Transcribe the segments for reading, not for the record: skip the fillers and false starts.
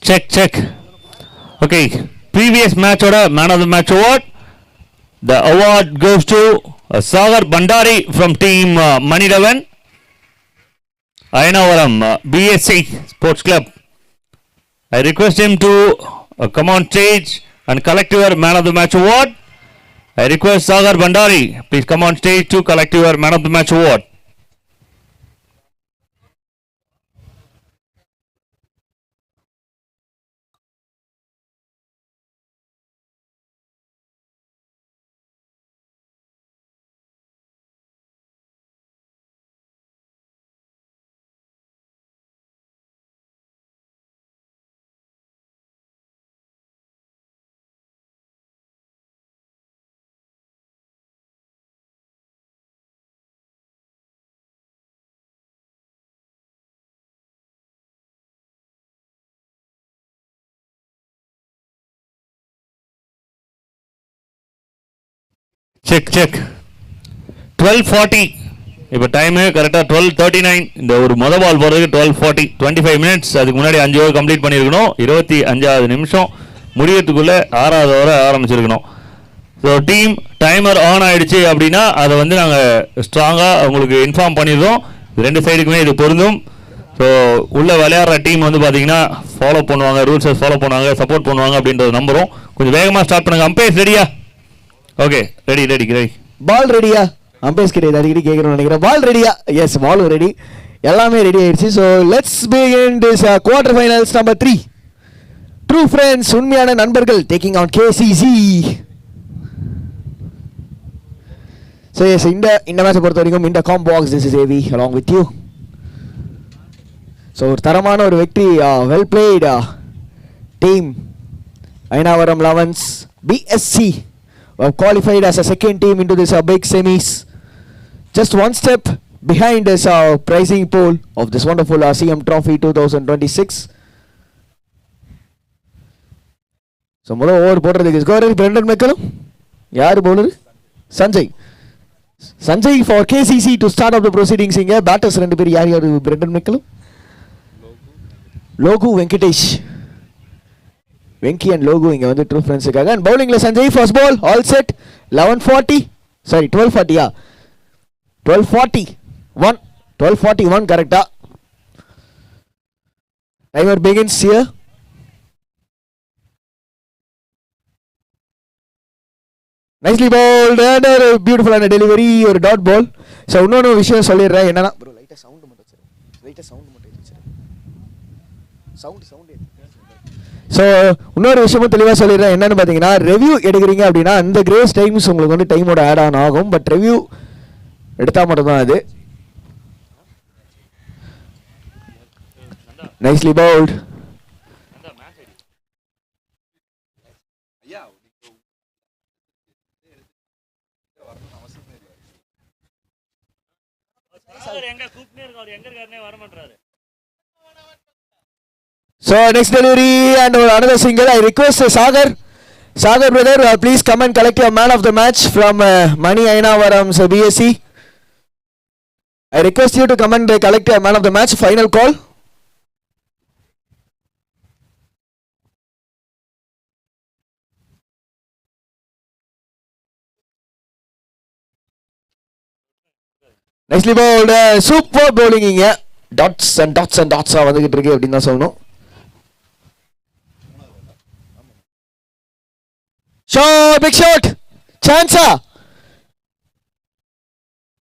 Check. Okay. Previous match order, man of the match award. The award goes to Sagar Bandari from team Manidavan, Ayanavaram BSC Sports Club. I request him to come on stage and collect your man of the match award. I request Sagar Bandari, please come on stage to collect your man of the match award. Check. 12:40. இப்போ time கரெக்டாக 12:39. இந்த ஒரு மொதல் பால் போகிறதுக்கு 12:40, 25 minutes. அதுக்கு முன்னாடி 5 over complete பண்ணியிருக்கணும். 25வது நிமிஷம் முடியறதுக்குள்ளே 6வது ஓவரை ஆரம்பிச்சிருக்கணும். ஸோ டீம் டைமர் ஆன் ஆகிடுச்சு அப்படின்னா அதை வந்து நாங்கள் ஸ்ட்ராங்காக உங்களுக்கு இன்ஃபார்ம் பண்ணிடுறோம். 2 சைடுக்குமே இது பொருந்தும். ஸோ உள்ளே விளையாடுற டீம் வந்து பார்த்தீங்கன்னா ஃபாலோ பண்ணுவாங்க, ரூல்ஸை ஃபாலோ பண்ணுவாங்க, சப்போர்ட் பண்ணுவாங்க அப்படின்றத நம்புகிறோம். கொஞ்சம் வேகமாக ஸ்டார்ட் பண்ணுங்கள். அம்பையர்ஸ் ரெடியா? Okay, ready. பால் ரெடியா? அம்பையர்ஸ் கிட்ட அடிக்கடி கேட்கணும்னு நினைக்கிறேன். பால் ரெடியா? எஸ், பாலும் ரெடி, எல்லாமே ரெடி ஆயிடுச்சு. So let's begin this quarter finals number 3. True friends, உண்மையான நண்பர்கள், taking on KCC. So yes, இந்த மேட்சை பொறுத்த வரைக்கும் இந்த காம்பாக்ஸ் this is AV along with you. So ஒரு தரமான ஒரு வெற்றி. Well played team Ayanavaram 11s BSC have qualified as a second team into this big semis. Just one step behind this pricing pool of this wonderful CM Trophy 2026. So முதல் over போடுறதுக்கு scorer Brendon McCullum. யார் bowler? Sanjay for KCC to start up the proceedings. இங்க batters ரெண்டு பேர் யார் Brendon McCullum, Logu Venkatesh. Venki and Logu இங்கே வந்து true ஃப்ரெண்ட்ஸுக்காக. அண்ட் பவுலிங்கில் Sanjay first ball all set 12:41 12:41 கரெக்டா. Timer begins here. Nicely bowled and ஒரு பியூட்டிஃபுல்லான டெலிவரி, ஒரு டாட் பால். ஸோ இன்னொன்று விஷயம் சொல்லிடுறேன் என்னன்னா, லைட்டாக சவுண்டு மட்டும் ஸோ இன்னொரு விஷயமும் தெளிவாக சொல்லிடுறேன். என்னன்னு பார்த்தீங்கன்னா, ரிவ்யூ எடுக்கிறீங்க அப்படின்னா அந்த கிரேஸ் டைம்ஸ் உங்களுக்கு வந்து டைமோட ஆட் ஆன் ஆகும். பட் ரிவ்யூ எடுத்தால் மட்டும்தான் அது. Nicely bowled. So next delivery and another single. I request Sagar brother, please come and collect your man of the match from Mani Ayanavaram BSC. I request you to come and collect your man of the match. Final call. Nicely bowled. Super bowling இங்க. Dots வந்துகிட்டு இருக்கு அப்படின்னு தான் சொல்லணும். Big shot, சான்ஸா?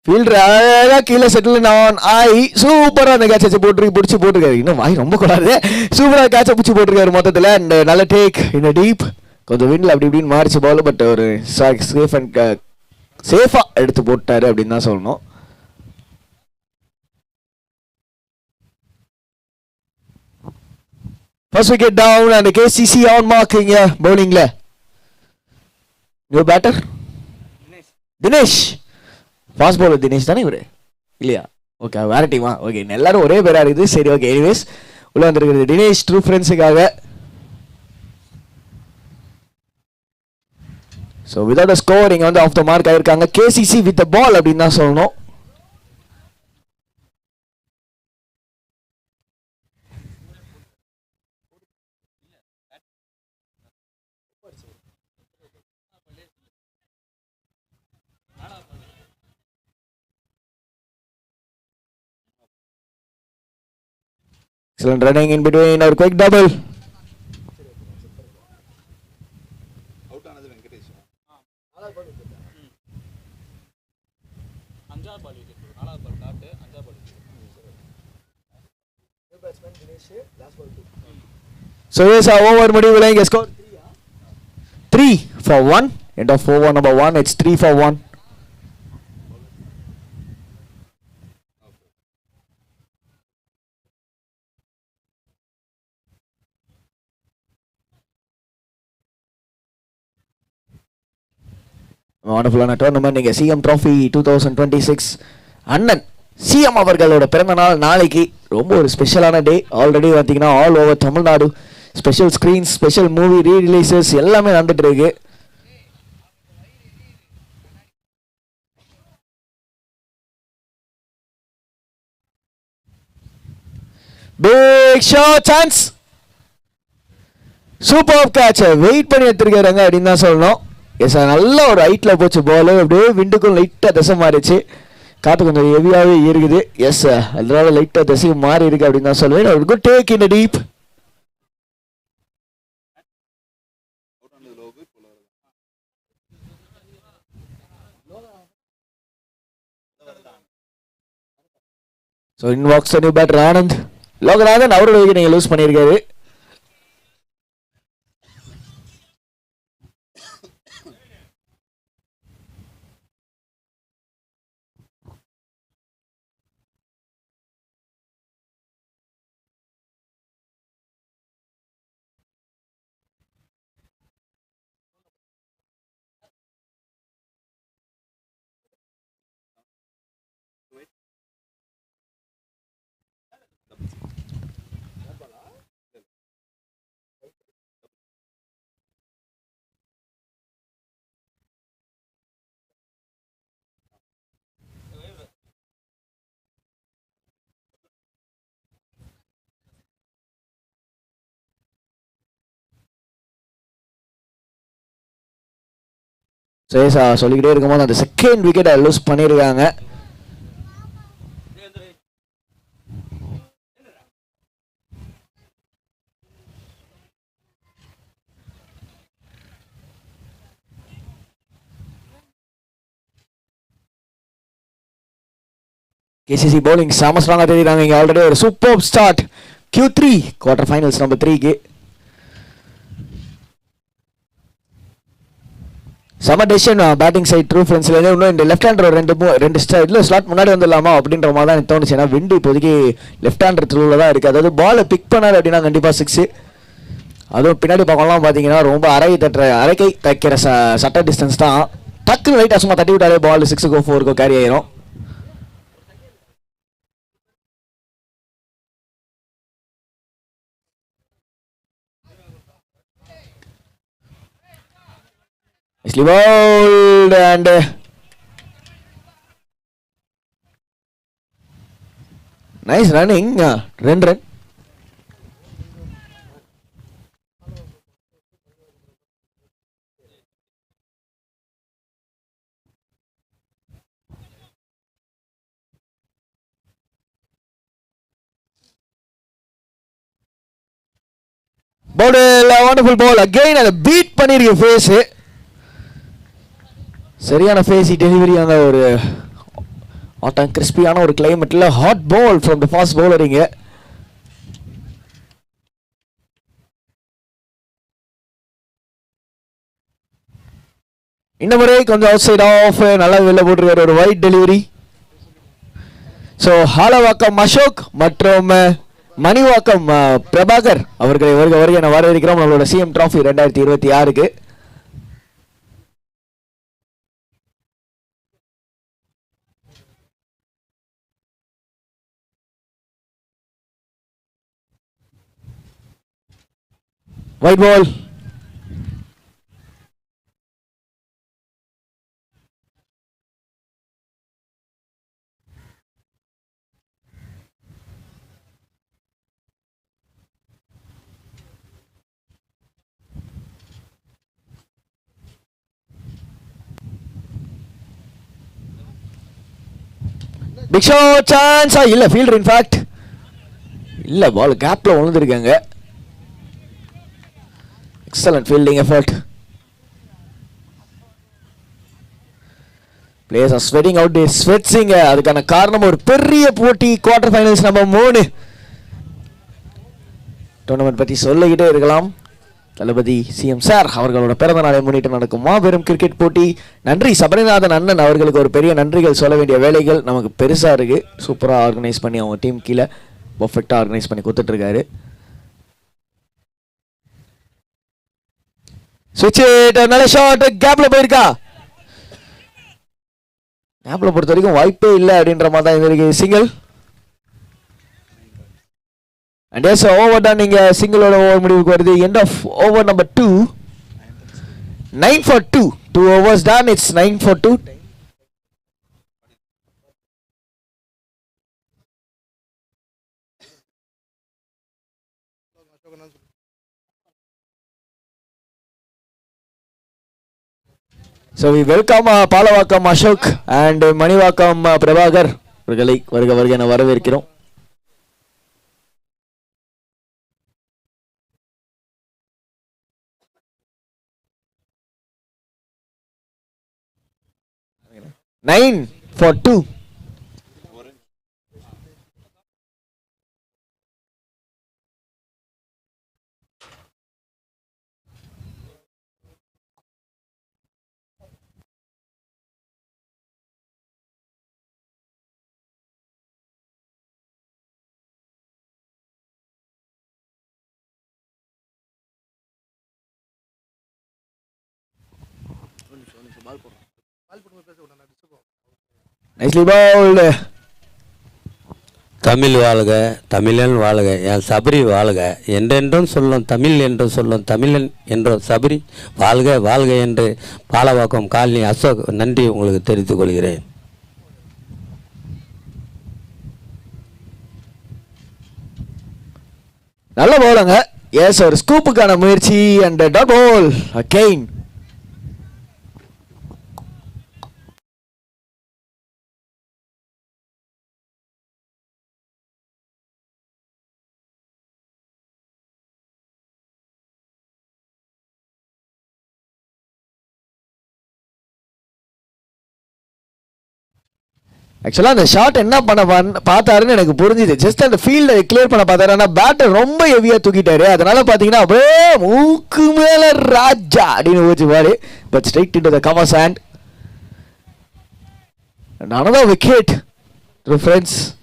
Fielder அழகா கீழே settle on ஆகி சூப்பரா அந்த கேட்சை போட்டிருக்காரு. இன்னும் வாய் ரொம்ப கூடாது. சூப்பரா கேட்சை பிடிச்சி போட்டிருக்காரு மொத்தத்தில். அண்ட் நல்ல டேக் இந்த டீப், கொஞ்சம் விண்டில் அப்படி இப்படின்னு மாறிச்சு பால். பட் ஒரு சேஃப் அண்ட் சேஃபா எடுத்து போட்டாரு அப்படின்னு தான் சொல்லணும். First wicket down and KCC on marking bowlingல. New batter Dinesh. Fast bowler Dinesh தானே இவரு இல்லையா? ஓகே, வேற டீமா? ஓகே, எல்லாரும் ஒரே பேரா இருக்குது. சரி, ஓகே. எனிவேஸ் உள்ள வந்திருக்கிறது தினேஷ் ட்ரூ ஃப்ரெண்ட்ஸுக்காக. ஸோ வித்வுட் அ ஸ்கோர் இங்கே வந்து ஆஃப் த மார்க் ஆயிருக்காங்க. KCC வித் த பால் அப்படின்னு தான் சொல்லணும். Excellent running in between or quick double. So yes, over முடிவுல இங்க score 3 for 1. End of over number 1. It's 3 for 1. Wonderful tournament. நீங்க CM trophy 2026 அண்ணன் சிஎம் அவர்களோட பிறந்த நாள் நாளைக்கு. ரொம்ப ஒரு ஸ்பெஷலான டே. ஆல்ரெடி பார்த்தீங்கன்னா all over Tamil Nadu special screens, special movie rereleases எல்லாமே நடந்துட்டு இருக்கு. Big shot chance. Super catch. Wait பண்ணி எடுத்துருக்காருங்க அப்படின்னு தான் சொல்லணும். எஸ் சார், நல்ல ஒரு ஹைட்டில் போச்சு பால். அப்படியே விண்டுக்கும் லைட்டாக திசை மாறிச்சு. காற்று கொஞ்சம் ஹெவியாகவே இருக்குது. எஸ் சார், அதனால லைட்டாக திசையும் மாறி இருக்கு அப்படின்னு தான் சொல்லுவேன். ஒரு good take in deep. So in walks new batter Anand. Loganathan அவரோட விக்கெட் நீங்கள் லூஸ் பண்ணியிருக்காரு. சேசா சொல்லிக்கிட்டே இருக்கும்போது அந்த செகண்ட் விக்கெட்டை லூஸ் பண்ணியிருக்காங்க. கேசிசி பவுலிங் செம ஸ்ட்ராங்காக தெரியுறாங்க. இங்கே ஆல்ரெடி ஒரு super start Q3 quarter finals number 3க்கு. செம டெசிஷன் பேட்டிங் சைட் ட்ரூ ஃப்ரெண்ட்ஸ்லேருந்து. இன்னும் இந்த லெஃப்ட் ஹேண்டர் ரெண்டு இதில் ஸ்லாட் முன்னாடி வந்துடலாமா அப்படின்ற மாதிரி தான் எனக்கு தோணுச்சு. ஏன்னா விண்டு இப்போதைக்கு லெஃப்ட் ஹேண்டர் த்ரூவில் தான் இருக்குது. அதாவது பாலை பிக் பண்ணார் அப்படின்னா கண்டிப்பாக 6. அதுவும் பின்னாடி பக்கம்லாம் பார்த்தீங்கன்னா ரொம்ப அரைக்கை தைக்கிற சட்ட டிஸ்டன்ஸ் தான். டக்குன்னு லைட்டாக சும்மா தட்டி விட்டாலே பால் 6க்கோ 4க்கோ கேரி ஆயிரும். Nicely bowled and nice running. Run. Bowled a wonderful ball again and a beat பண்ணிருக்கு ஃபேஸ். சரியான ஃபேஸி டெலிவரியான ஒரு ஹாட் அண்ட் கிறிஸ்பியான ஒரு கிளைமேட்டில் hot ball from the fast பவுலரிங்க. இந்த முறை கொஞ்சம் அவுட் சைட் ஆஃப் நல்லா வெளில போட்டிருக்காரு. ஒரு wide delivery. So Halavakkam Ashok மற்றும் மணிவாக்கம் பிரபாகர் அவர்களை வருகை என வரவேற்கிறோம் நம்மளோட சிஎம் ட்ராஃபி 2026க்கு. White ball. Big shot chance. இல்ல fielder in fact. இல்ல பால் கேப்ல விழுந்திருக்காங்க. Excellent fielding effort. Players are sweating out there ஸ்வெட்ஸிங்க. அதுக்கான காரணம் ஒரு பெரிய போட்டி குவார்டர் ஃபைனல்ஸ் நம்பர் 3 டோர்னமெண்ட் பற்றி சொல்லிக்கிட்டே இருக்கலாம். தளபதி சிஎம் சார் அவர்களோட பிறந்த நாளை முன்னிட்டு நடக்கும் மாபெரும் கிரிக்கெட் போட்டி. நன்றி சபரிநாதன் அண்ணன் அவர்களுக்கு ஒரு பெரிய நன்றிகள் சொல்ல வேண்டிய வேலைகள் நமக்கு பெருசாக இருக்குது. சூப்பராக ஆர்கனைஸ் பண்ணி அவங்க டீம் கீழே பர்ஃபெக்டாக ஆர்கனைஸ் பண்ணி கொடுத்துட்ருக்காரு. சுவிட்ச் நல்ல ஷாட் கேப்ல போயிருக்கா. கேப்ல பொறுத்த வரைக்கும் வாய்ப்பே இல்லை அப்படின்ற மாதிரி தான் இருக்கு. Single and yes over done. நீங்க சிங்கிளோட ஓவர் முடிவுக்கு வருது. end of over number 2. 9 for 2. 2 overs done. It's 9 for 2. So we welcome Palavakkam Ashok and Manivakkam Prabhakar அவர்களை வருக என வரவேற்கிறோம். Nine for 2. Nicely bowled. Tamil வாழ்க, தமிழன் வாழ்க, என் சபரி வாழ்க, என்றென்றும் சொல்லும் தமிழ் என்று சொல்லும் தமிழன் என்றும் சபரி வாழ்க வாழ்க என்று பாலவாக்கம் காலனி அசோக் நன்றி உங்களுக்கு தெரிவித்துக் கொள்கிறேன். நல்ல போலங்க. எஸ் ஒரு ஸ்கூப்புக்கான முயற்சி அண்ட் டாட் பால் அகைன். ஆக்சுவலாக அந்த ஷாட் என்ன பண்ண பார்த்தாருன்னு எனக்கு புரிஞ்சுது. ஜஸ்ட் அந்த ஃபீல்டை கிளியர் பண்ண பார்த்தாரு. ஆனால் பேட்டர் ரொம்ப ஹெவியாக தூக்கிட்டாரு. அதனால பார்த்தீங்கன்னா அப்படியே மூக்கு மேலே ராஜா அப்படின்னு ஊச்சு பாரு. But straight into the cover hand. another wicket to friends.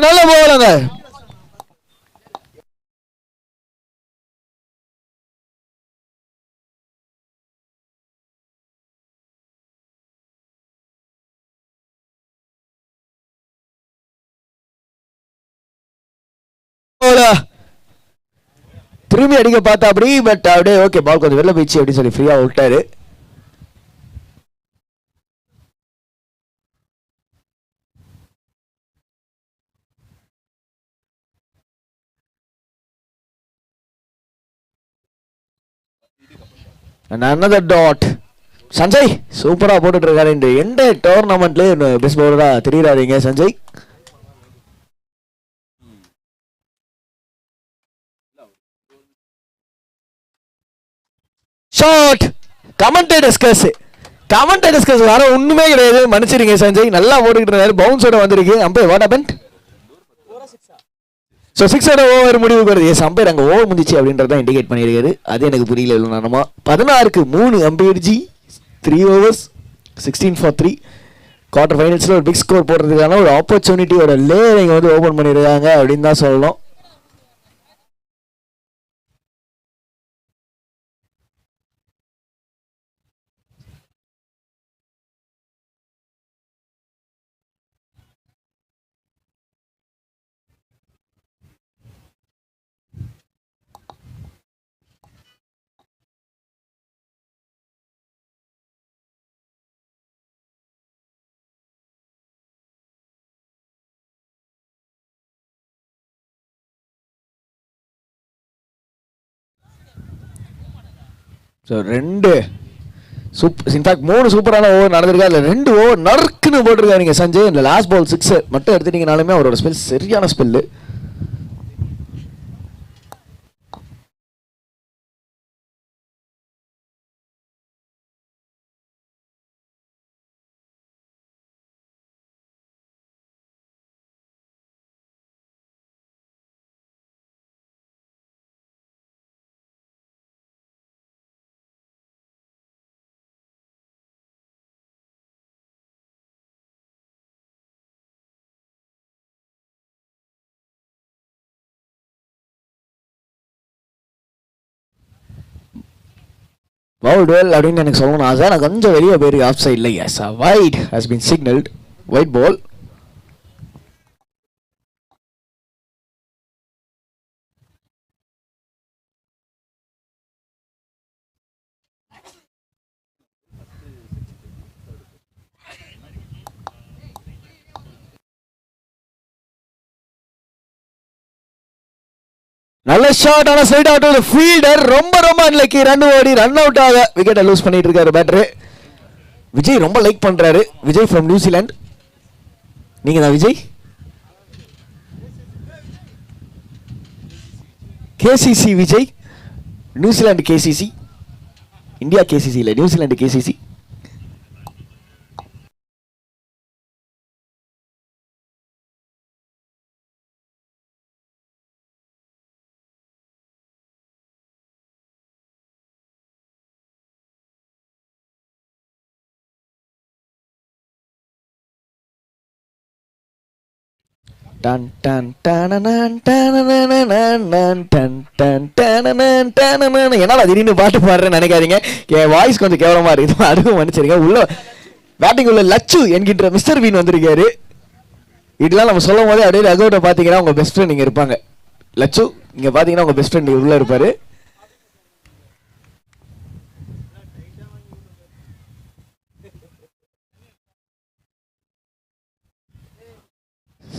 நல்ல போலங்க. திரும்பி அடிக்க பார்த்தா அப்படி பட் அப்படியே ஓகே பால் கொஞ்சம் வெளில போயிடுச்சு அப்படின்னு சொல்லி ஃப்ரீயா விட்டாரு. another dot. சஞ்சய் சூப்பரா போட்டுட்டு இருக்காரு. இந்த எந்த டோர்னமெண்ட்லயே பெஸ்ட் பவுலரா தெரியுறாதீங்க சஞ்சய். ஷாட் கமெண்டேட்டர்ஸ் வேற ஒண்ணுமே கிடையாது. மன்னிச்சிருங்க சஞ்சய். நல்லா போட்டுக்கிட்டு இருந்தாரு. பவுன்ஸோட வந்திருக்கு. அம்பே வாட் ஹேப்பன்ட்? ஸோ 6 ஓவர் முடிவுக்கு வருது. எஸ், அம்பையர் அங்கே ஓவர் முடிச்சு அப்படின்றத இண்டிகேட் பண்ணியிருக்காரு. அது எனக்கு புரியல. இல்லை நானமா 16க்கு 3 அம்பையர்ஜி 3 overs 16 for 3. குவார்டர் ஃபைனல்ஸில் ஒரு பிக் ஸ்கோர் போடுறதுக்கான ஒரு ஆப்பர்ச்சுனிட்டியோட லேயர் இங்கே வந்து ஓப்பன் பண்ணியிருக்காங்க அப்படின்னு தான் சொல்லணும். ஸோ 2 இன்ஃபேக்ட் 3 சூப்பரான ஓவர் நடந்திருக்கா. இல்லை 2 ஓவர் நறுக்குன்னு போட்டிருக்காரு நீங்கள் சஞ்சய். இந்த லாஸ்ட் பால் 6 மட்டும் எடுத்துட்டீங்கனாலுமே அவரோட ஸ்பெல் சரியான ஸ்பெல்லு. பவுல்ட் வெல் அப்படின்னு எனக்கு சொல்லணும் ஆசை. நான் கொஞ்சம் வெளியே போயிருக்கு ஆஃப் சைடில். Yes, wide has been signalled. Wide ball. நல்ல ஷாட். ஆன சைட் அவுட் ஆஃப் ஃபீல்டர். ரொம்ப அன்லக்கி. ரன் ஓடி ரன் அவுட் ஆக விக்கெட்டை லூஸ் பண்ணிட்டு இருக்காரு பேட்டரு. விஜய் ரொம்ப லைக் பண்றாரு. Vijay from New Zealand. நீங்க தான் Vijay? KCC Vijay. New Zealand KCC. India KCC இல்லை, நியூசிலாந்து கேசிசி. டன் டன் டனனன் டனனனனனன் டன் டன் டனனன் டனனன். என்னால் திடீர்னு பாட்டு பாடுறேன்னு நினைக்காதீங்க. என் வாய்ஸ் கொஞ்சம் கேவலமாக இருக்குது, அதுவும் மன்னிச்சிருங்க. உள்ள பேட்டிங் உள்ள லச்சு என்கின்ற மிஸ்டர் பீன் வந்திருக்காரு. இதெல்லாம் நம்ம சொல்லும் போதே அப்படியே அகௌட்டை பார்த்தீங்கன்னா உங்கள் பெஸ்ட் ஃப்ரெண்ட் இங்கே இருப்பாங்க. லச்சு இங்கே பார்த்தீங்கன்னா உங்கள் பெஸ்ட் ஃப்ரெண்ட் உள்ளே இருப்பார்.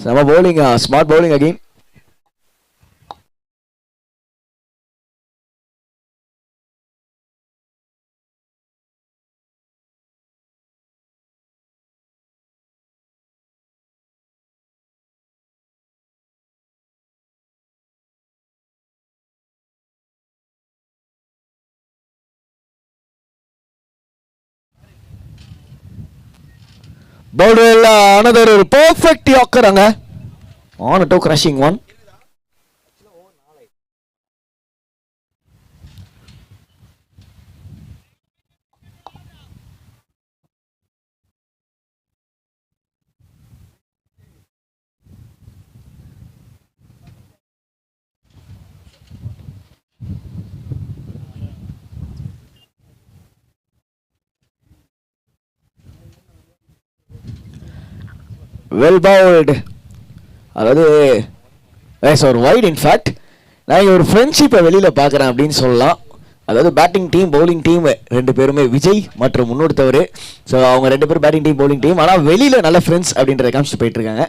Some bowling, smart bowling again. Bowled another perfect yorker anga on a toe crushing one. Well bowled. அதாவது ஒரு வைட். இன்ஃபேக்ட் நான் ஒரு ஃப்ரெண்ட்ஷிப்பை வெளியில் பார்க்குறேன் அப்படின்னு சொல்லலாம். அதாவது பேட்டிங் டீம் பவுலிங் டீம் 2 பேருமே விஜய் மற்றும் முன்னோடுத்தவர். ஸோ அவங்க 2 பேரும் பேட்டிங் டீம் பவுலிங் டீம், ஆனால் வெளியில் நல்ல ஃப்ரெண்ட்ஸ் அப்படின்றத காமிச்சிட்டு போயிட்டு இருக்காங்க.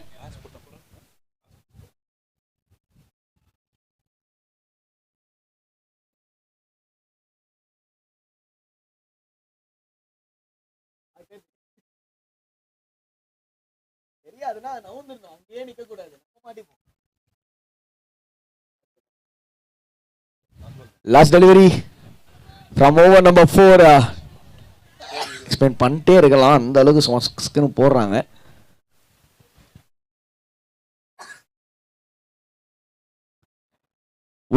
Last delivery from over number 4. Explain பண்ணிட்டே இருக்கலாம், அந்த அளவுக்கு போடுறாங்க.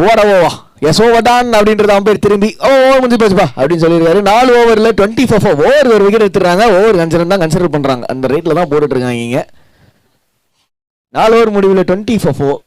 ஓவா எஸ் ஓவர் தான் அப்படின்றது அம்பேர் திரும்பி ஓவர் முடிஞ்சு போச்சுப்பா அப்படின்னு சொல்லியிருக்காரு. 4 ஓவரில் 24 for ஓவர் ஒரு விக்கெட் எடுத்துறாங்க. ஓவர் கன்சிடர் தான் கன்சிடர் பண்ணுறாங்க. அந்த ரேட்டில் தான் போட்டுட்டு இருக்காங்க இங்கே. 4 ஓவர் முடிவில் 20 for 4.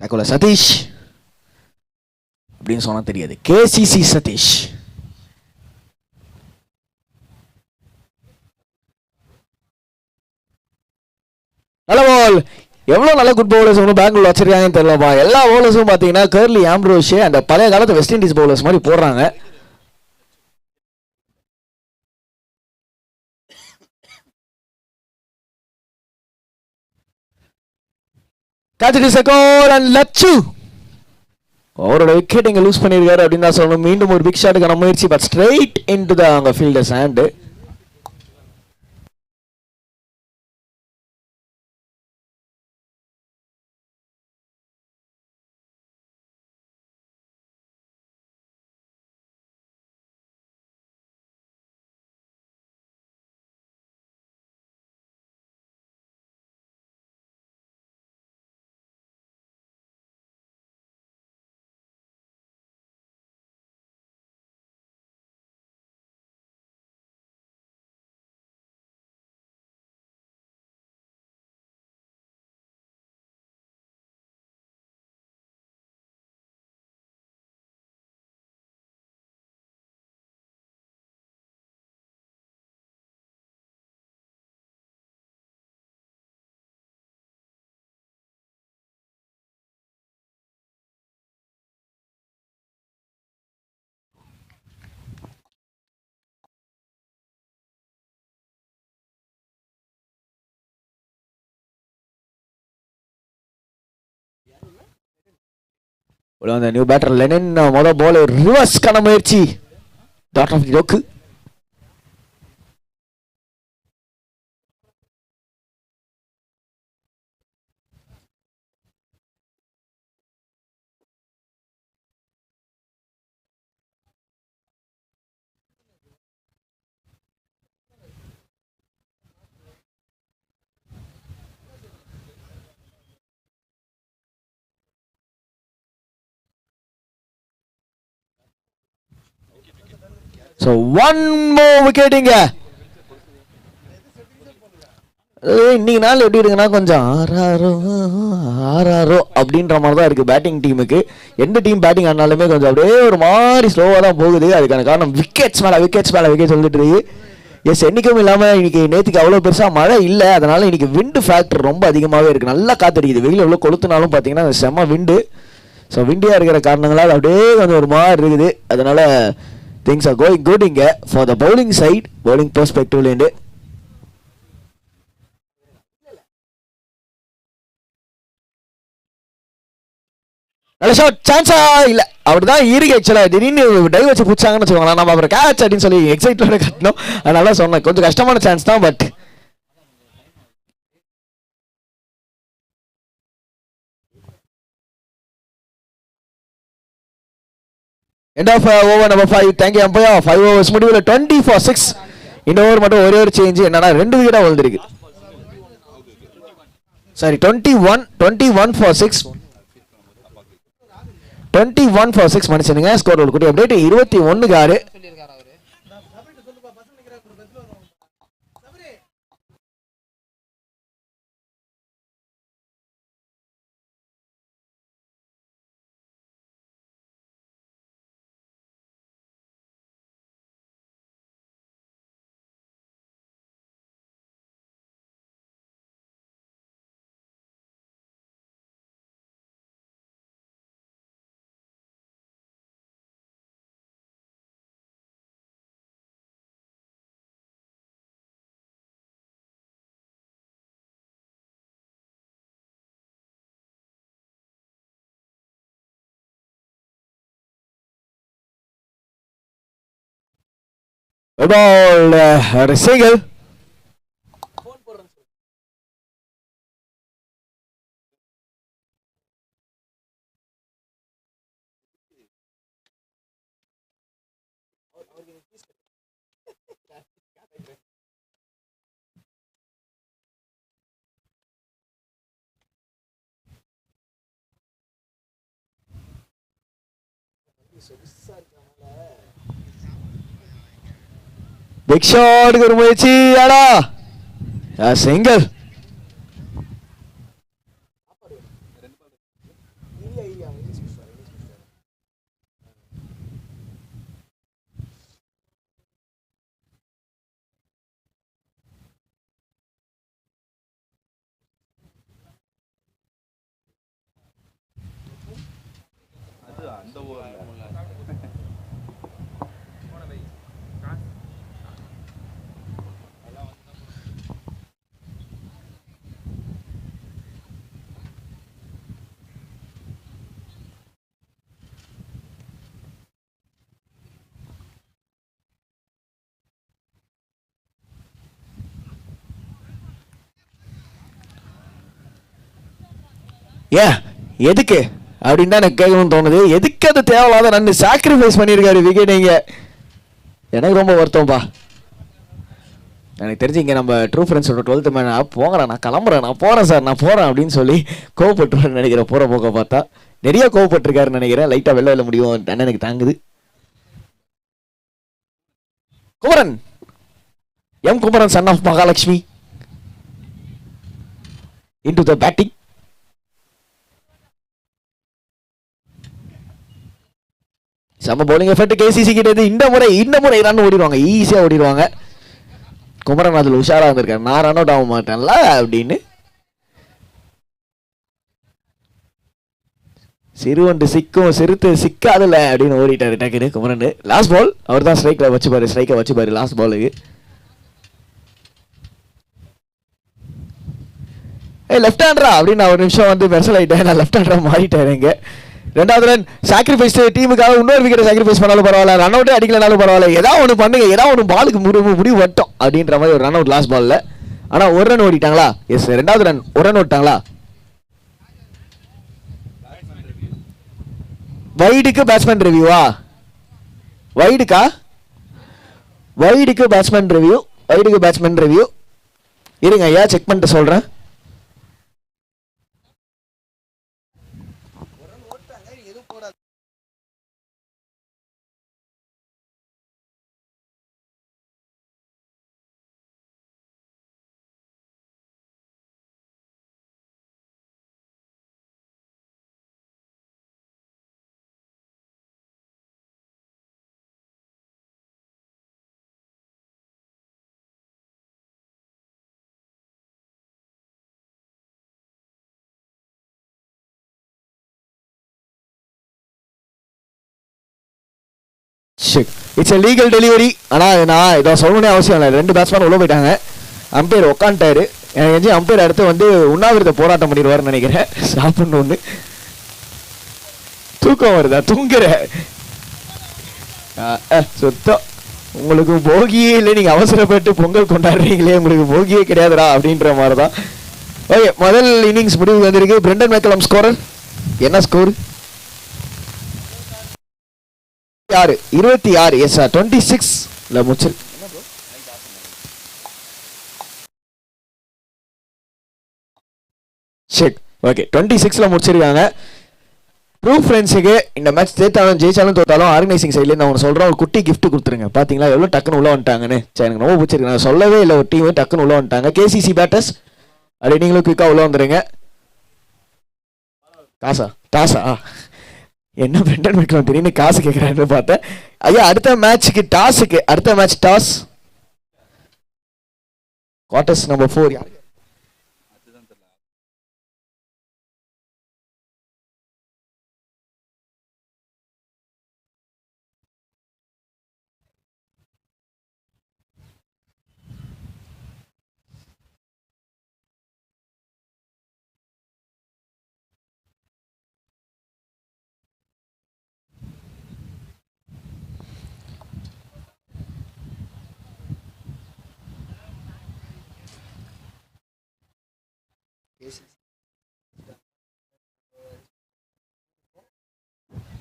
நகுல சதீஷ் அப்படின்னு சொன்னா தெரியாது. கேசிசி சதீஷ். நல்ல பால். எவ்வளவு நல்ல குட் பவுலர்ஸ் ஒன்று பெங்களூர் வச்சிருக்காங்கன்னு தெரியலப்பா. எல்லா பவுலர்ஸும் பார்த்தீங்கன்னா கர்லி ஆம்ப்ரோஷே அந்த பழைய காலத்து வெஸ்ட் இண்டீஸ் பவுலர்ஸ் மாதிரி போடுறாங்க. லட்சு அவரோட விக்கெட் இங்க லூஸ் பண்ணிருக்காரு அப்படின்னு தான் சொல்லணும். மீண்டும் ஒரு பிக் ஷாட்டுக்கான முயற்சி, பட் ஸ்ட்ரைட் இன்டு தி அங்க ஃபீல்டர்ஸ் ஹேண்ட். அந்த நியூ பேட்டர் லெனின் மொதல் பால் ரிவர்ஸ்க்கான முயற்சி. டாட் ஆஃப் தி டோக்கு. So one more wicket இங்க. இன்னைக்கு நாள் எப்படி இருக்குன்னா கொஞ்சம் ஆறாரோ அப்படின்ற மாதிரி தான் இருக்கு பேட்டிங் டீமுக்கு. எந்த டீம் பேட்டிங் ஆனாலுமே கொஞ்சம் அப்படியே ஒரு மாதிரி ஸ்லோவாக தான் போகுது. அதுக்கான காரணம் விக்கெட்ஸ் மேலே விக்கெட்ஸ் வந்துட்டு இருக்கு. எஸ், என்னைக்கும் இல்லாமல் இன்னைக்கு நேற்றுக்கு அவ்வளோ பெருசாக மழை இல்லை. அதனால இன்னைக்கு விண்டு ஃபேக்டர் ரொம்ப அதிகமாகவே இருக்குது. நல்லா காத்தடிக்குது. வெயில் எவ்வளோ கொளுத்துனாலும் பார்த்தீங்கன்னா அது செம்ம விண்டு. ஸோ விண்டியாக இருக்கிற காரணங்களால் அப்படியே கொஞ்சம் ஒரு மாதிரி இருக்குது. அதனால things are going good இங்க for the bowling side, bowling perspective லேந்து. நல்ல ஷாட். சான்ஸா இல்ல, அப்படிதான் இருக்கு. ஆக்சுவலா திடீர்னு டைவ் வச்சு புடிச்சாங்கன்னு வச்சுக்கோங்களேன். நம்ம அப்புறம் கேட்ச் அப்படின்னு சொல்லி எக்ஸைட்ல கட்டணும். அதனால சொன்னேன் கொஞ்சம் கஷ்டமான சான்ஸ் தான். But end of over number 5. thank you umpire. 5 overs முடிவுல 20 for 6. இந்த ஓவர் மட்டும் ஒரே ஒரு சேஞ்ச் என்னன்னா 2 விக்கெட்டா விழுந்திருக்கு. Sorry 21 for 6. 21 for 6 மனுஷனுங்க. ஸ்கோர் ஒரு குட்டி update 21-6. ball, a single. Big shot ஒரு முயற்சி அடா சிங்கிள். ஏன் எதுக்கு அப்படின்னு தான் எனக்கு கேட்கணும்னு தோணுது. எதுக்கு அது தேவையில்லாத ரன் சாக்ரிஃபைஸ் பண்ணியிருக்காரு விக்கெட். இங்கே எனக்கு ரொம்ப வருத்தம்ப்பா. எனக்கு தெரிஞ்சு இங்கே நம்ம ட்ரூ ஃப்ரெண்ட்ஸோட 12th மேன் போங்கிறேன், நான் கிளம்புறேன், நான் போகிறேன் சார், நான் போகிறேன் அப்படின்னு சொல்லி கோவப்பட்டுருவாருன்னு நினைக்கிறேன். போகிற போக்க பார்த்தா நிறைய கோவப்பட்டிருக்காருன்னு நினைக்கிறேன். லைட்டாக வெளில முடியும் எனக்கு தாங்குது. Kumaran, M Kumaran son of Mahalakshmi into the batting. செம்ம பவுலிங் எஃபெக்ட் கேசிசி கிட்ட. இந்த முறை ரன் ஓடிடுவாங்க, ஈஸியாக ஓடிடுவாங்க. குமரன் அதில் உஷாராக இருந்திருக்காரு, நான் ரன் அவுட் ஆக மாட்டேன்ல அப்படின்னு. சிறுவண்டு சிக்கும் சிறுத்து சிக்காதுல அப்படின்னு ஓடிட்டாரு டக்குன்னு குமரன். லாஸ்ட் பால் அவர் தான் ஸ்ட்ரைக்கை வச்சுப்பாரு லாஸ்ட் பாலுக்கு. லெஃப்ட் ஹேண்டரா அப்படின்னு ஒரு நிமிஷம் வந்து மெர்சல் ஆகிட்டேன், நான் லெஃப்ட் ஹேண்டரா மாறிட்டேன். இங்கே ரெண்டாவது ரன் சாக்ரிஃபைஸ் டீமுக்காக இன்னொரு விக்கெட் சாக்ரிஃபைஸ் பண்ணாலும் பரவாயில்ல, ரன் அவுட்டே அடிக்கலனாலும் பரவாயில்ல, ஏதாவது ஒன்று பண்ணுங்க, ஏதாவது ஒன்று பாலுக்கு முடிவு வட்டம் அப்படின்ற மாதிரி ஒரு ரன் அவுட் லாஸ்ட் பால்ல. ஆனால் ஒரு ரன் ஓடிட்டாங்களா? எஸ், ரெண்டாவது ரன் ஒரு ரன் ஓடிட்டாங்களா? வைடுக்கு பேட்ஸ்மேன் ரிவ்யூவா? வைடுக்கு பேட்ஸ்மேன் ரிவ்யூ இருங்க ஐயா, செக் பண்ணிட்டு சொல்றேன். It's legal delivery. ஆனால் நான் இதை சொல்லணும்னே அவசியம் இல்லை. ரெண்டு பேட்ஸ்மேன் உள்ள போயிட்டாங்க, அம்பையர் உட்காந்துட்டாரு. எனக்கு தெரிஞ்சு அம்பையர் அடுத்து வந்து உண்ணாவிரத போராட்டம் பண்ணிடுவார்னு நினைக்கிறேன். சாப்பிடணும்னு தூக்கம் வருதா? தூங்குற சுத்தம் உங்களுக்கு போகியே இல்லை, நீங்கள் அவசரப்பட்டு பொங்கல் கொண்டாடுறீங்களே, உங்களுக்கு போகியே கிடையாதுடா அப்படின்ற மாதிரி தான். ஓகே, முதல் இன்னிங்ஸ் முடிவு வந்திருக்கு. பிரெண்டன் மெக்கலம் ஸ்கோரர் என்ன ஸ்கோர்? 26. எஸ் சார், 26 முடிச்சு. சரி, ஓகே, 26 முடிச்சிருக்காங்க. ட்ரூ ஃப்ரெண்ட்ஸுக்கு இந்த மேட்ச் ஜெயிச்சாலும் தோத்தாலும் ஆர்கனைசிங் சைட்ல நான் ஒன்று சொல்கிறேன், ஒரு குட்டி கிஃப்ட் கொடுத்துருங்க. பார்த்தீங்களா எவ்வளோ டக்குன்னு உள்ள வந்துட்டாங்கன்னு? சரி, எனக்கு ரொம்ப பிடிச்சிருக்கு. நான் சொல்லவே இல்லை, ஒரு டீம் டக்குன்னு உள்ள வந்துட்டாங்க. கேசிசி பேட்டர்ஸ் அப்படி நீங்களும் குயிக்காக உள்ள வந்துடுங்க. டாஸா என்ன பிரெண்டன் மெக்கலம் திடீர்னு காசு கேட்குறாருன்னு பார்த்தேன். ஐயா, அடுத்த மேட்ச் டாஸ் குவார்டர்ஸ் நம்பர் 4 யாரு?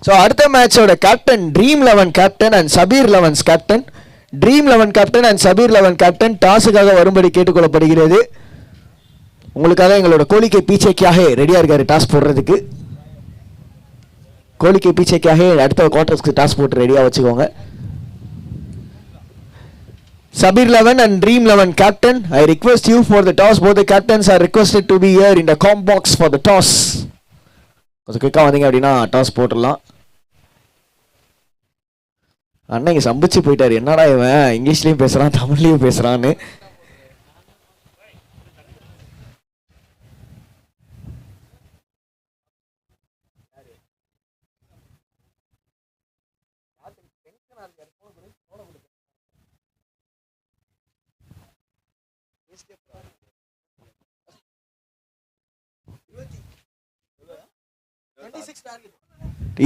ஸோ அடுத்த மேட்சோட captain dream 11 captain and Sabir 11 captain. Dream 11 captain and Sabir 11 captain டாஸுக்காக வரும்படி கேட்டுக்கொள்ளப்படுகிறது. உங்களுக்காக எங்களோட கோலிக்கை பீச்சைக்காக ரெடியாக இருக்காரு டாஸ் போடுறதுக்கு. கோலிக்கை பீச்சைக்காக அடுத்த குவார்டர்ஸ்க்கு டாஸ் போட்டு ரெடியாக வச்சுக்கோங்க. Sabir 11 and Dream 11 captain, I request you for the toss. Both the captains are requested to be here in the com box for the toss. கொஞ்சம் குயிக்காக வந்தீங்க அப்படின்னா டாஸ் போட்டுடலாம். அண்ணா இங்கே சம்பிச்சு போயிட்டாரு. என்னடா இவன் இங்கிலீஷ்லேயும் பேசுகிறான் தமிழ்லேயும் பேசுகிறான்னு.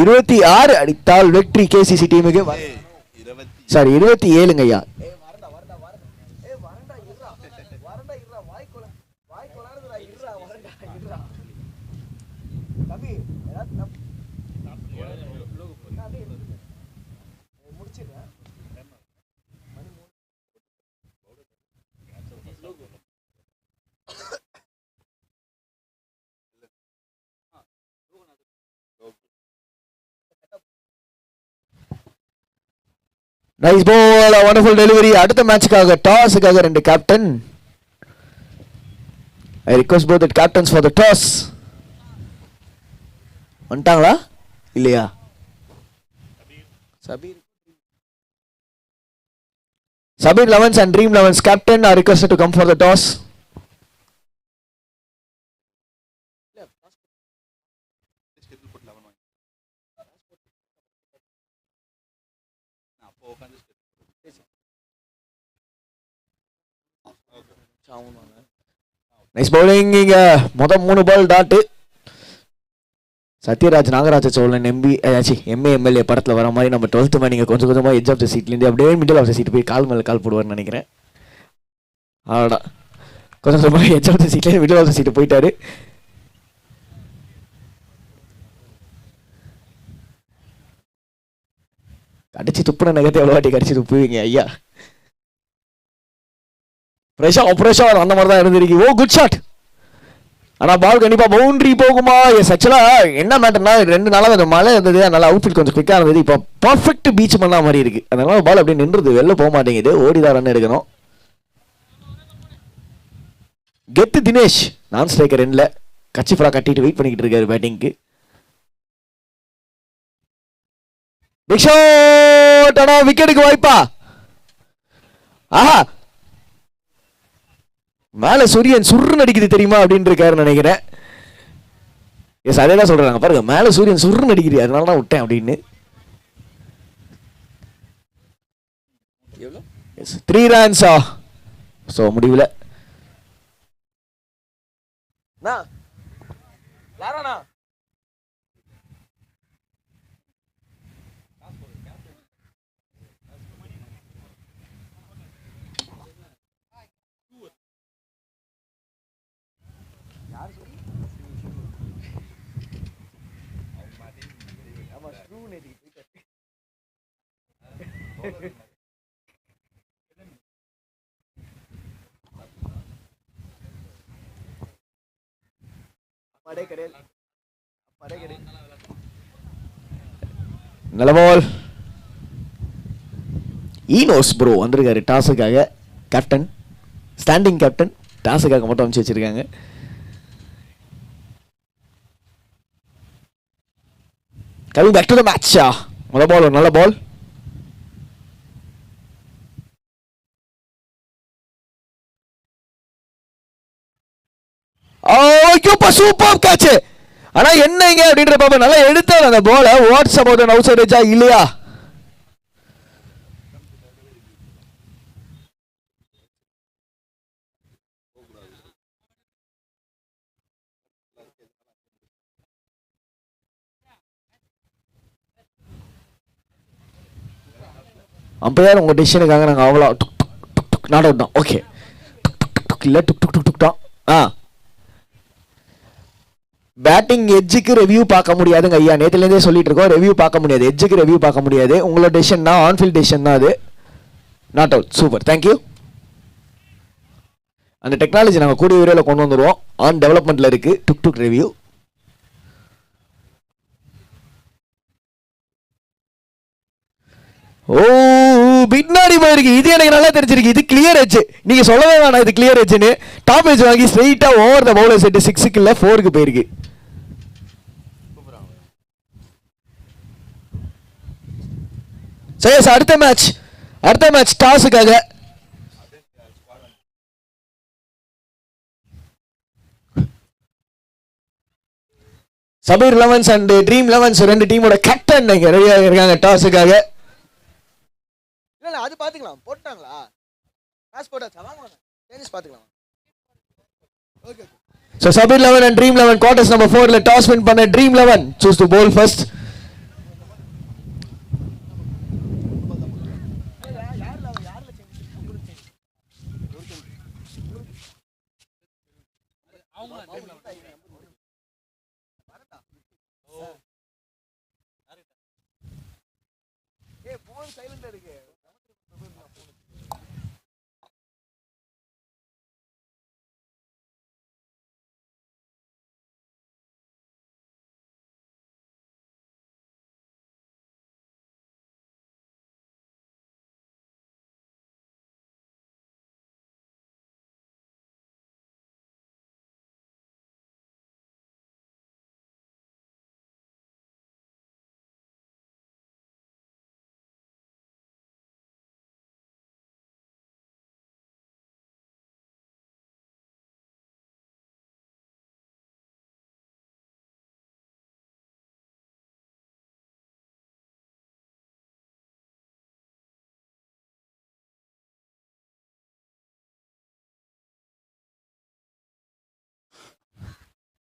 இருபத்தி 26 அடித்தால் வெற்றி கேசிசி டீமுக்கு. சாரி 27ங்க ஐயா. Nice ball, a wonderful delivery. அடுத்த மேட்சுக்காக டாஸுக்காக ரெண்டு captain. I request both the captains for the toss. வந்துட்டாங்களா இல்லையா? Sabir 11 and Dream 11's captain are requested to come for the toss. Nice bowling. இங்க மொதல் 3 ball dot. Sathyaraj Nagaraja Cholan MA MLA படத்தில் வர மாதிரி நம்ம 12th மேன் நீங்கள் கொஞ்சம் கொஞ்சமாக எட்ஜ் ஆஃப் த சீட்லேருந்து அப்படியே மிடில் ஆஃப் த சீட் போய் கால் மேலே கால் போடுவார்னு நினைக்கிறேன். ஆடா கொஞ்சம் கொஞ்சமாக எட்ஜ் ஆஃப் த சீட்லேருந்து மிடில் ஆஃப் த சீட்டு போயிட்டாரு. கடிச்சு துப்புன நகத்தை எவ்வளோ வாட்டி கடிச்சு துப்புவீங்க ஐயா. ஃப்ரெஷ்ஷா அந்த மாதிரி தான் இருந்திருக்கு. ஓ குட் ஷாட். ஆனால் பால் கண்டிப்பாக பவுண்டரி போகுமா? எஸ் ஆக்சுவலாக என்ன மேட்டர்னா 2 நாளாக அந்த மழை இருந்தது, அதனால அவுட்ஃபீல்ட் கொஞ்சம் குவிக்காக இருந்தது. இப்போ பர்ஃபெக்ட் பீச் பண்ண மாதிரி இருக்கு. அதனால பால் அப்படியே நின்றுது, வெளில போக மாட்டேங்குது. ஓடிதான் ரன் எடுக்கணும். கெத்து தினேஷ் நான் ஸ்ட்ரைக்கர் எண்ணில் கட்சி ஃப்ரா கட்டிட்டு வெயிட் பண்ணிக்கிட்டு இருக்காரு பேட்டிங்க்கு. Big shot. ஆனா விக்கெட்டுக்கு வாய்ப்பா? ஆஹா மேல சூரியன் சுருன்னு அடிக்குது தெரியுமா அப்படின்னு இருக்காரு நினைக்கிறேன். எஸ் அதே தான் சொல்றாங்க பாருங்க, மேல சூரியன் சுருன்னு அடிக்குது அதனால தான் விட்டேன் அப்படின்னு. 3 ரன்ஸா? ஸோ முடிவில் நல்ல பால். ஈனோஸ் ப்ரோ வந்திருக்காரு டாஸுக்காக. கேப்டன் ஸ்டாண்டிங் கேப்டன் டாஸுக்காக மட்டும் அனுப்பிச்சு வச்சிருக்காங்க. Coming back to the match. நல்ல பால், நல்ல பால். Super catch. ஆனா என்னங்க அப்படின்ற பாப்பா நல்லா எடுத்தாரு அந்த பால. What's about an outside edge இல்லையா? அம்பையார் உங்க டிசிஷனுக்காக நாங்க அவ்வளோ நாட் அவுட் தான். ஓகே இல்ல டுக் டுக் டுக் டுக் தான். பேட்டிங் எட்ஜுக்கு ரிவ்யூ பார்க்க முடியாதுங்க ஐயா, நேற்றுலேருந்தே சொல்லிட்டு இருக்கோம். ரிவ்யூ பார்க்க முடியாது, எட்ஜுக்கு ரிவ்யூ பார்க்க முடியாது. உங்களோட டெசிஷன் தான், ஆன்ஃபீல்ட் டெசிஷன் தான் அது. Not out. Super, thank you. அந்த டெக்னாலஜி நாங்கள் கூடிய விரைவில் கொண்டு வந்துடுவோம். ஆன் டெவலப்மெண்ட்டில் இருக்குது டுக் டுக் ரிவ்யூ. ஓ, பின்னாடி போயிருக்கு. இது எனக்கு நல்லா தெரிஞ்சிருக்கு. இது கிளியர் எட்ஜ். நீங்க சொல்லவே வேணாம் இது கிளியர் எட்ஜ்னு. டாப் எட்ஜ் வாங்கி ஸ்ட்ரெயிட்டா ஓவர் த பவுலர் செட் 6க்கு இல்ல 4க்கு போயிருக்கு. சரி, அடுத்த மேட்ச் டாஸுக்காக Sabeer elevens and dream elevens ரெண்டு டீமோட கேப்டன் இங்க ரெடியாக இருக்காங்க டாஸுக்காக. இல்ல அது பாத்துக்கலாம். போட்டாங்களா? டாஸ் போட்டாச்சா? வாங்க டென்னிஸ் பாத்துக்கலாம். Okay. So Sabir 11 and Dream 11 quarters number 4 ல டாஸ் வின் பண்ண Dream 11 choose to bowl first. சைலண்டா இருக்கு.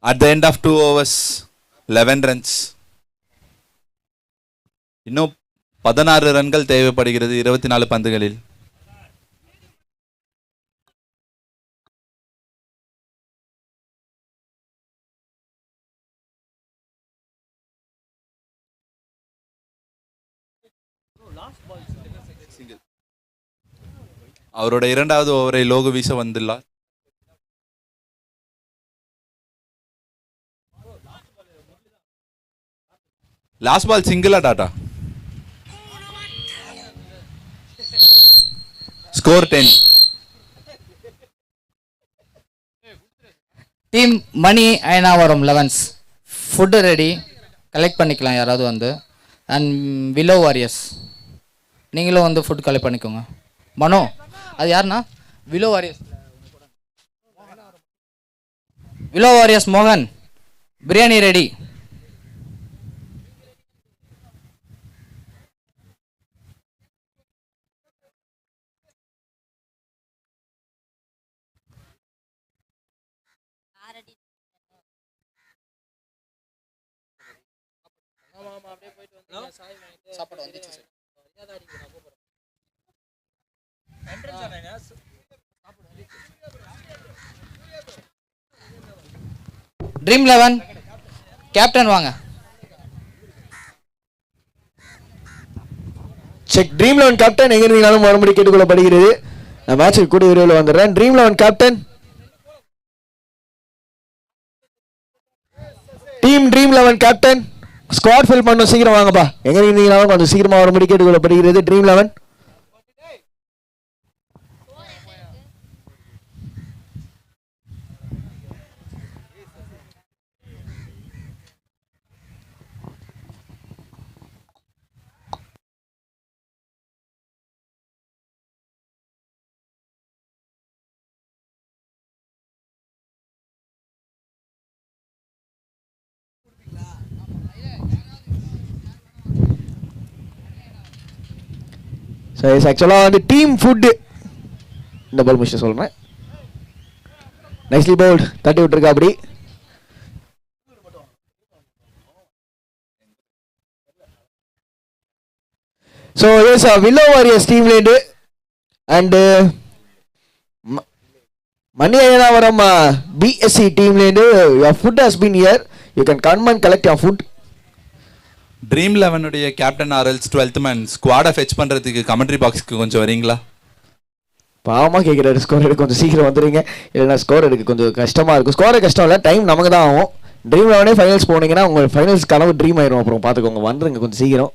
At the end of 2 overs, 11 runs. இன்னும் 16 ரன்கள் தேவைப்படுகிறது 24 பந்துகளில். அவரோட இரண்டாவது ஓவரை லோகு வீச வந்துள்ளார். லாஸ்ட் பால் சிங்கிளா டாடா? Score 10. Team Mani Ayanavaram 11s food ready, collect பண்ணிக்கலாம் யாராவது வந்து. அண்ட் விலோ வாரியர்ஸ் நீங்களும் வந்து ஃபுட் கலெக்ட் பண்ணிக்கோங்க. மனோ அது யாருண்ணா? விலோ வாரியர்ஸ் மோகன் பிரியாணி ரெடி. சாப்பாடு வந்துச்சு சார். ட்ரீம் 11 கேப்டன் வாங்க. செக் ட்ரீம் 11 கேப்டன் எங்க இருந்தாலும் மறுபடியும் கேட்டுக்கொள்ளப்படுகிறது. நான் மேட்சுக்கு கூடிய விரைவில் வந்துடுறேன். Dream 11 captain, team dream 11 captain squad fill பண்ணணும், சீக்கிரம் வாங்கப்பா. எங்க இருந்தீங்கனாலும் கொஞ்சம் சீக்கிரமா வரும்படி கேட்டுக்கொள்ளப்படுகிறது. ட்ரீம் 11 ஆக்சுவலாக வந்து டீம் ஃபுட்டு இந்த பால் முடிச்சு சொல்கிறேன். நைஸ்லி பவுல்ட், தட்டி விட்டுருக்கா அப்படி. ஸோ எஸ் வில்லோ வாரியர்ஸ் டீம்லேருந்து அண்டு மணி அயனாவரம் பிஎஸ்சி டீம்லேருந்து your food has been here. You can come and collect your food. Dream 11 உடைய கேப்டன் ஆர்எல்ஸ் 12th மேன் ஸ்குவாடை ஃபெச் பண்ணுறதுக்கு கமெண்ட்ரி பாக்ஸ்க்கு கொஞ்சம் வரீங்களா? பாவமாக கேட்குறாரு, ஸ்கோர் எடுக்க கொஞ்சம் சீக்கிரம் வந்துடுங்க, இல்லைன்னா ஸ்கோர் எடுக்க கொஞ்சம் கஷ்டமாக இருக்கும். ஸ்கோரை கஷ்டம் இல்லை, டைம் நமக்கு தான் ஆகும். ட்ரீம் 11 ஃபைனல்ஸ் போனீங்கன்னா உங்கள் ஃபைனல்ஸ் கனவு ட்ரீம் ஆயிரும். அப்புறம் பார்த்துக்கோங்க, வந்துருங்க கொஞ்சம் சீக்கிரம்.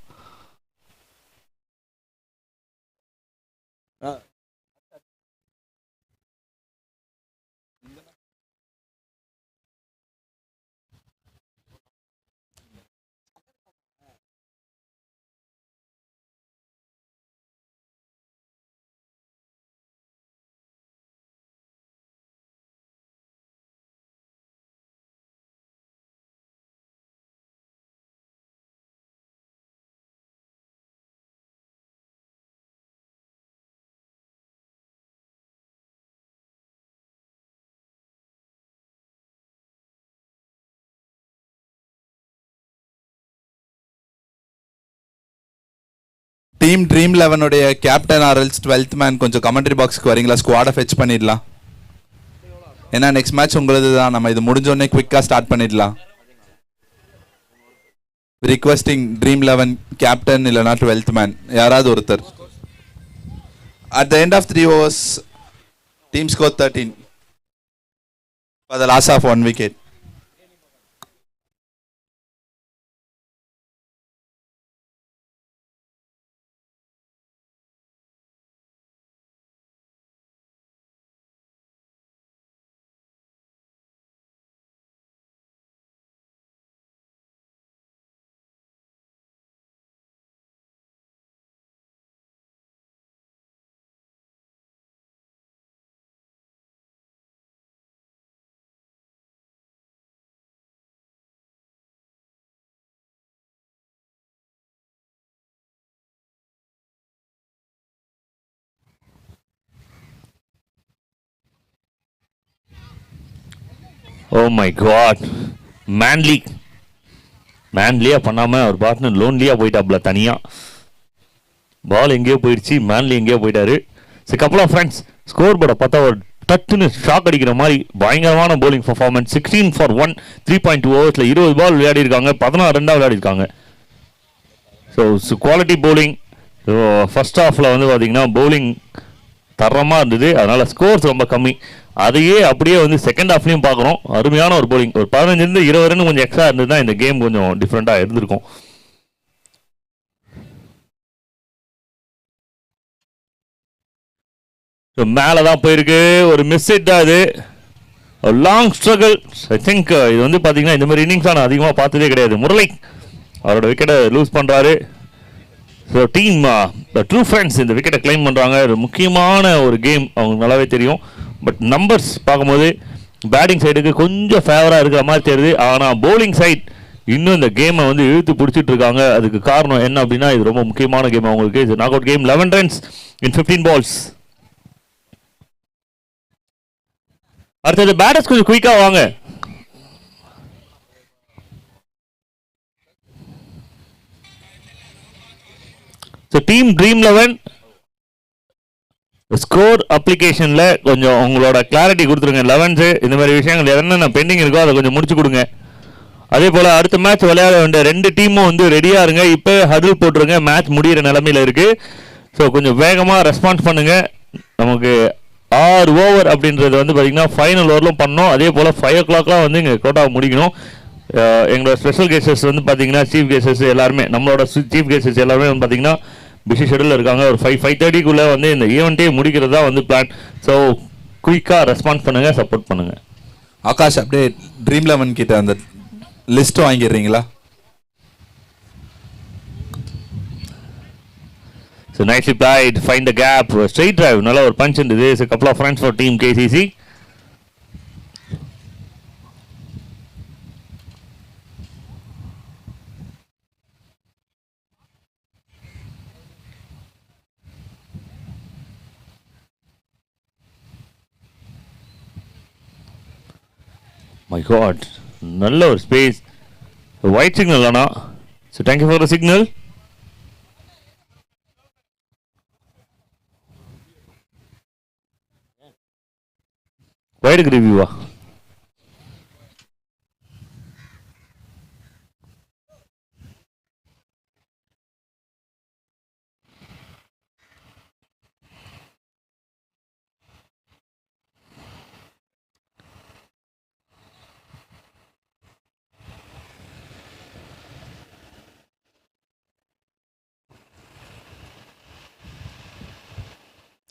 டீம் ட்ரீம் 11 உடைய கேப்டன் ஆர்எல்ஸ் 12th மேன் கொஞ்சம் கமெண்ட்ரி பாக்ஸ்க்கு வரீங்களா? ஸ்குவாடை ஃபெச் பண்ணிடலாம். ஏன்னா நெக்ஸ்ட் மேட்ச் உங்களது தான். நம்ம இது முடிஞ்சோடனே குவிக்காக ஸ்டார்ட் பண்ணிடலாம். ரிக்வெஸ்டிங் ட்ரீம் 11 கேப்டன் இல்லைனா 12th மேன் யாராவது ஒருத்தர். At the end of 3 overs, team scored 13 for the loss of 1 wicket. Oh my god, மேன்லியாக பண்ணாமல் அவர் பார்ட்னர் லோன்லியாக போயிட்டாப்ல தனியாக. பால் எங்கேயோ போயிடுச்சு, மேன்லி எங்கேயோ போயிட்டாரு. சரி, கப்பல் ஆஃப் ஃப்ரெண்ட்ஸ், ஸ்கோர் போர்டை பார்த்தா ஒரு டக்குன்னு ஷாக் அடிக்கிற மாதிரி பயங்கரமான bowling பர்ஃபார்மன்ஸ். 16 for 1, 3.2 ஓவர்ஸில் 20 பால் விளையாடிருக்காங்க, 16 ரன்னாக விளையாடிருக்காங்க. So quality bowling. ஃபர்ஸ்ட் ஹாஃபில் வந்து பார்த்தீங்கன்னா bowling தரமாக இருந்தது, அதனால் ஸ்கோர்ஸ் ரொம்ப கம்மி. அதையே அப்படியே வந்து செகண்ட் ஹாஃப்லையும் பார்க்குறோம். அருமையான ஒரு bowling. ஒரு 15 20 ரன் கொஞ்சம் எக்ஸ்ட்ரா இருந்தது தான் இந்த கேம் கொஞ்சம் டிஃப்ரெண்ட்டாக இருந்திருக்கும். ஸோ மேலே தான் போயிருக்கு, ஒரு மிஸ் ஹிட் தான் இது. Long struggle. ஐ திங்க் இது வந்து பார்த்தீங்கன்னா இந்த மாதிரி இன்னிங்ஸ் நான் அதிகமாக பார்த்ததே கிடையாது. முரளி அவரோட விக்கெட்டை லூஸ் பண்ணுறாரு. ஸோ டீம் ட்ரூ ஃப்ரெண்ட்ஸ் இந்த விக்கெட்டை கிளைம் பண்ணுறாங்க. ஒரு முக்கியமான ஒரு கேம், அவங்களுக்கு நல்லாவே தெரியும். பட் நம்பர்ஸ் பார்க்கும்போது பேட்டிங் சைடுக்கு கொஞ்சம் ஃபேவராக இருக்கிற மாதிரி தெரியுது. ஆனால் பவுலிங் சைட் இன்னும் இந்த கேமை வந்து இழுத்து பிடிச்சிட்டு இருக்காங்க. அதுக்கு காரணம் என்ன அப்படின்னா, இது ரொம்ப முக்கியமான கேம் அவங்களுக்கு. இது knock out game. 11 runs in 15 balls. அடுத்தது பேட்டர்ஸ் கொஞ்சம் குயிக்காக வாங்க. ஸோ டீம் ட்ரீம் 11 ஸ்கோர் அப்ளிகேஷனில் கொஞ்சம் உங்களோட கிளாரிட்டி கொடுத்துருங்க. 11 இந்த மாதிரி விஷயங்கள் என்னென்ன பெண்டிங் இருக்கோ அதை கொஞ்சம் முடிச்சு கொடுங்க. அதே போல் அடுத்த மேட்ச் விளையாட வேண்டிய 2 டீமும் வந்து ரெடியாக இருங்க. இப்போ ஹடில் போட்டுருங்க, மேட்ச் முடிகிற நிலமையில் இருக்குது. ஸோ கொஞ்சம் வேகமாக ரெஸ்பான்ஸ் பண்ணுங்கள். நமக்கு 6 ஓவர் அப்படின்றது வந்து பார்த்திங்கன்னா ஃபைனல் ஓவரிலும் பண்ணோம். அதே போல் 5 o'clock வந்து இங்கே கோட்டாவை முடிக்கணும். எங்களோட ஸ்பெஷல் கெஸ்டர்ஸ் வந்து பார்த்திங்கன்னா சீஃப் கெஸ்டர்ஸ் எல்லாருமே, நம்மளோட சீஃப் கெஸ்டர்ஸ் எல்லாருமே வந்து பார்த்திங்கன்னா பிஸி ஷெடியூலில் இருக்காங்க. ஒரு 5:30 வந்து இந்த ஈவெண்ட்டே முடிக்கிறது தான் வந்து பிளான். ஸோ குயிக்காக ரெஸ்பான்ஸ் பண்ணுங்கள், சப்போர்ட் பண்ணுங்கள். ஆகாஷ், அப்படியே ட்ரீம் 11 கிட்ட அந்த list வாங்கிடுறீங்களா? So nicely played, find the gap, straight drive, நல்ல ஒரு punch into this, a couple of runs for team KCC. My God, நல்ல ஒரு space, white signal ஆனா. So thank you for the signal. வைடுக்கு ரிவ்யூவா?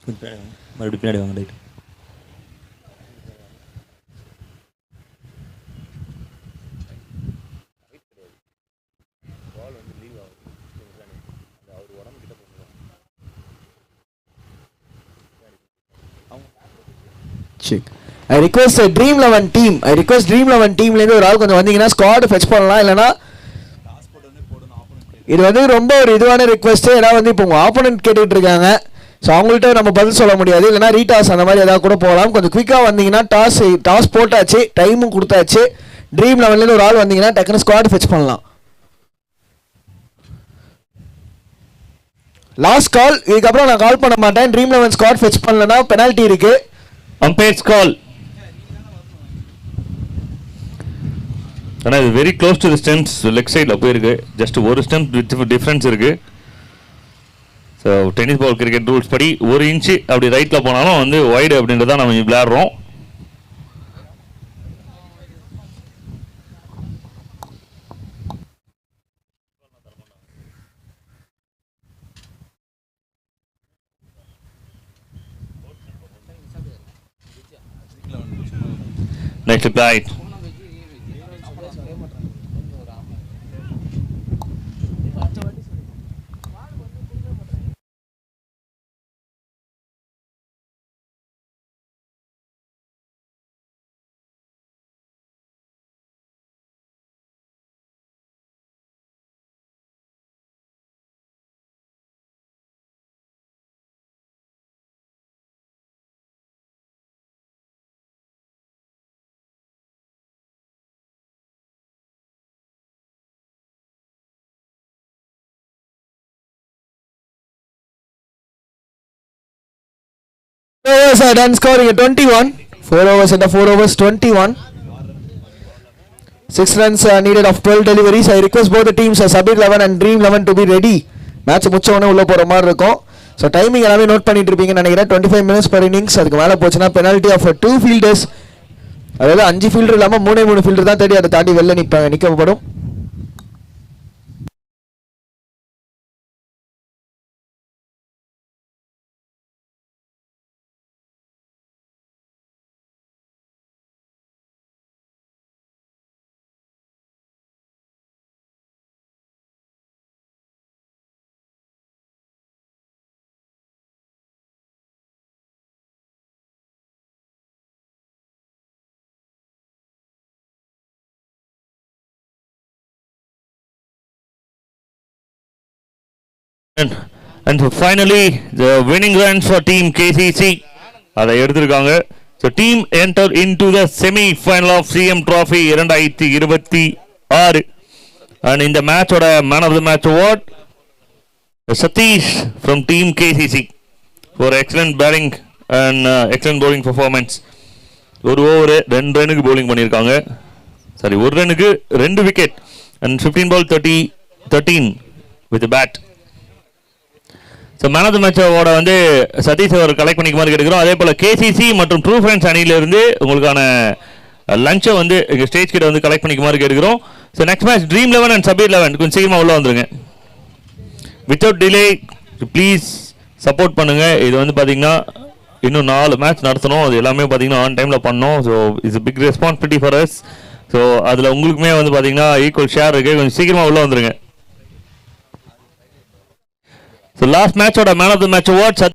மறுபடியும் பின்னாடி வாங்க right. Check. I request a Dream 11 team. I request Dream 11 teamல இருந்து ஒரு ஆள் கொஞ்சம் வந்தீங்கன்னா ஸ்குவாட் ஃபெட்ச் பண்ணலாம். இல்லனா இது வந்து ரொம்ப ஒரு இதுவான ரிக்வெஸ்ட். ஏன்னா வந்து இப்போ உங்க ஆப்போனன்ட் கேட்டுட்டு இருக்காங்க. ஸோ அவங்கள்ட்ட நம்ம பதில் சொல்ல முடியாது. இல்லைனா ரீடாஸ் அந்த மாதிரி ஏதாவது கூட போகலாம். கொஞ்சம் குயிக்காக வந்தீங்கன்னா டாஸ் போட்டாச்சு, டைமும் கொடுத்தாச்சு. ட்ரீம் 11லேருந்து ஒரு ஆள் வந்தீங்கன்னா டக்குன்னு ஸ்குவாட் ஃபெட்ச் பண்ணலாம். Last call. இதுக்கப்புறம் நான் கால் பண்ண மாட்டேன். ட்ரீம் 11 ஸ்குவாட் ஃபெட்ச் பண்ணலன்னா பெனால்ட்டி இருக்கு. Umpire's call. ஆனால் இது very close to the stumps. Leg சைடில் போயிருக்கு. ஜஸ்ட் ஒரு ஸ்டெம்ப் டிஃப்ரென்ஸ் இருக்கு. So tennis ball cricket rules படி 1 இன்ச்சு அப்படி ரைட்டில் போனாலும் வந்து வைடு அப்படின்றத நம்ம விளையாடுறோம். Next flight. Overs are done, scoring at 21. 4 overs and 4 overs 21. 6 runs are needed of 12 deliveries. I request both the teams, Sabir 11 and Dream 11, to be ready. Match முடிச்சவொடனே உள்ள போற மாதிரி இருக்கும். ஸோ டைமிங் எல்லாமே நோட் பண்ணிட்டு இருப்பீங்கன்னு நினைக்கிறேன். 25 minutes per innings. அதுக்கு மேலே போச்சுன்னா பெனால்ட்டி ஆஃப் 2 fielders. அதாவது 5 ஃபீல்டர் இல்லாமல் 3 ஃபீல்டர் தான் தேடி அதை தாண்டி வெளில நிற்கப்படும். And finally the winning runs for team KCC அதை எடுத்திருக்காங்க. So team enter into the semi final of CM Trophy 2026 and in the match oda man of the match award Satish from team KCC for excellent batting and excellent bowling performance. ஒரு over 2 ரன்னுக்கு bowling பண்ணிருக்காங்க. Sorry, ஒரு ரன்னுக்கு 2 wicket and 15 ball 13 with the bat. So man of the match அவார்டை வந்து சதீஷ் அவர் collect பண்ணிக்குமாறு கேட்கிறோம். அதே போல் கேசிசி மற்றும் ட்ரூ ஃப்ரெண்ட்ஸ் அணியிலிருந்து உங்களுக்கான லஞ்சை வந்து எங்கள் ஸ்டேஜ் கிட்ட வந்து கலெக்ட் பண்ணிக்குமாறு கேட்கிறோம். So next match dream 11 and Sabir 11 கொஞ்சம் சீக்கிரமாக உள்ள வந்துருங்க. வித்தவுட் டிலே ப்ளீஸ் சப்போர்ட் பண்ணுங்கள். இது வந்து பார்த்தீங்கன்னா இன்னும் 4 மேட்ச் நடத்தணும். அது எல்லாமே பார்த்தீங்கன்னா ஆன் டைமில் பண்ணோம். So it's big responsibility for us. So அதில் உங்களுக்குமே வந்து பார்த்தீங்கன்னா ஈக்குவல் ஷேர் இருக்குது. கொஞ்சம் சீக்கிரமாக உள்ள வந்துருங்க. So last match oda man of the match award